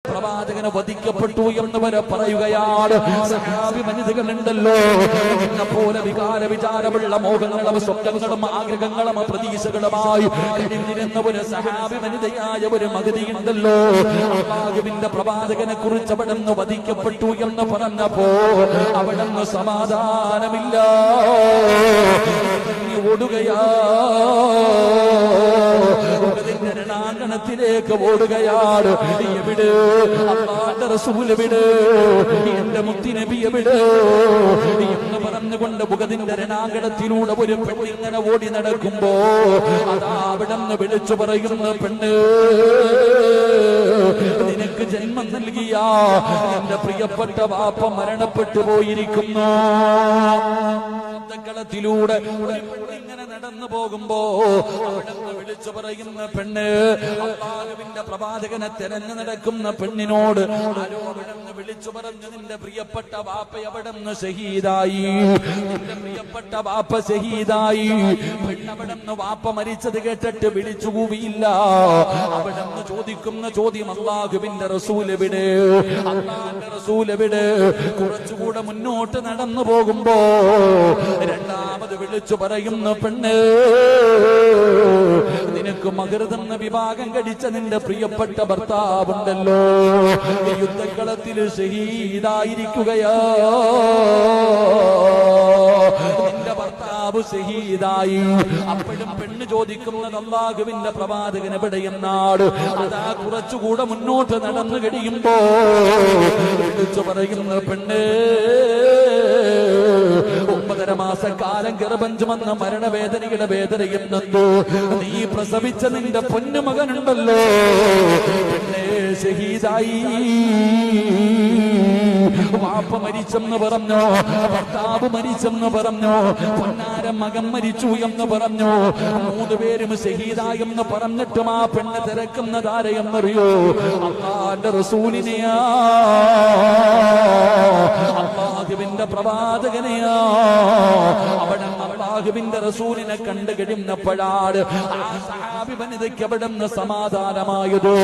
പ്രവാചകന് വധിക്കപ്പെട്ടു എന്ന് വരെ പറയുകയാണ്. സഹാബി വനിതകളുണ്ടല്ലോ, എന്നെ പോലെ വികാര വിചാരമുള്ള മോഹങ്ങളും സ്വപ്നങ്ങളും ആഗ്രഹങ്ങളും പ്രതീക്ഷകളുമായി കഴിഞ്ഞിരുന്ന ഒരു സഹാബി വനിതയായ ഒരു മഹതിയുണ്ടല്ലോ. അല്ലാഹുവിന്റെ പ്രവാചകനെ കുറിച്ച് അവിടുന്ന് വധിക്കപ്പെട്ടു എന്ന് പറഞ്ഞപ്പോ അവിടുന്ന് സമാധാനമില്ല, ഓടുകയാ, രണാങ്കണത്തിലേക്ക് ഓടുകയാണ്. എവിടെ അല്ലാഹുവിന്റെ റസൂൽ, എവിടെ എന്റെ മുത്തി നബി, എവിടെ എന്ന് പറഞ്ഞുകൊണ്ട് ഉഹദിന്റെ രണാങ്കണത്തിലൂടെ ഒരു പെണ്ണിങ്ങനെ ഓടി നടക്കുമ്പോ അതാ അവിടെന്ന് വിളിച്ചു പറയുന്ന പെണ്ണ്, നിനക്ക് ജന്മം നൽകിയ എന്റെ പ്രിയപ്പെട്ട വാപ്പ മരണപ്പെട്ടു പോയിരിക്കുന്നു. ത്തിലൂടെ ഇങ്ങനെ നടന്നു പോകുമ്പോ അവിടെന്ന് വിളിച്ചു പറയുന്ന പെണ്ണ്, അല്ലാഹുവിന്റെ പ്രവാചകനെ തെരഞ്ഞു നടക്കുന്ന പെണ്ണിനോട് ആരോടെന്ന് വിളിച്ചു പറഞ്ഞു, നിന്റെ പ്രിയപ്പെട്ട വാപ്പ അവിടെന്ന് ഷഹീദായി, നിന്റെ പ്രിയപ്പെട്ട വാപ്പ ഷഹീദായി. പെണ്ണവിടെന്ന് വാപ്പ മരിച്ചത് കേട്ടിട്ട് വിളിച്ചു കൂവിയില്ല. അവിടെന്ന് ചോദിക്കുന്ന ചോദ്യം, അല്ലാഹുവിന്റെ റസൂൽ എവിടെ, അല്ലാഹുവിന്റെ റസൂൽ എവിടെ? കുറച്ചുകൂടെ മുന്നോട്ട് നടന്നു പോകുമ്പോ രണ്ടാമത് വിളിച്ചു പറയുന്ന പെണ്ണ്, നിനക്ക് മഹ്റെന്ന വിഭാഗം കഴിച്ച നിന്റെ പ്രിയപ്പെട്ട ഭർത്താവുണ്ടല്ലോ, യുദ്ധക്കളത്തിൽ ഷഹീദായിരിക്കുകയാ, നിന്റെ ഭർത്താവ് ഷഹീദായി. അപ്പോഴും പെണ്ണ് ചോദിക്കുന്നത്, അല്ലാഹുവിന്റെ പ്രവാചകൻ എവിടെയെന്നാണ്. അതാ കുറച്ചുകൂടെ മുന്നോട്ട് നടന്നു കഴിയുമ്പോ വിളിച്ചു പറയുന്ന പെണ്ണ്, 9.5 മാസക്കാലം ഗർഭം ചുമന്ന മരണവേദനയുടെ വേദനയെന്നു നീ പ്രസവിച്ച നിന്റെ പൊന്നുമകനുണ്ടല്ലോ, പെണ്ണേ ഷഹീദായി. വാപ്പ മരിച്ചെന്ന് പറഞ്ഞോ, ഭർത്താവ് മരിച്ചെന്ന് പറഞ്ഞോ, പൊന്നാര മകൻ മരിച്ചു എന്ന് പറഞ്ഞു, 3 പേരും ഷഹീദായെന്ന് പറഞ്ഞിട്ടും ആ പെണ്ണ് തിരക്കുന്നതാരെയെന്നറിയോ? അല്ലാഹുവിന്റെ റസൂലിനെയാ, അല്ലാഹുവിന്റെ പ്രവാചകനെയാ. അവിടെ അല്ലാഹുവിന്റെ റസൂലിനെ കണ്ടു കഴിയുന്നപ്പോഴാണ് ആ സഹാബി വനിതയ്ക്ക് അവിടെ നിന്ന് സമാധാനമായത്.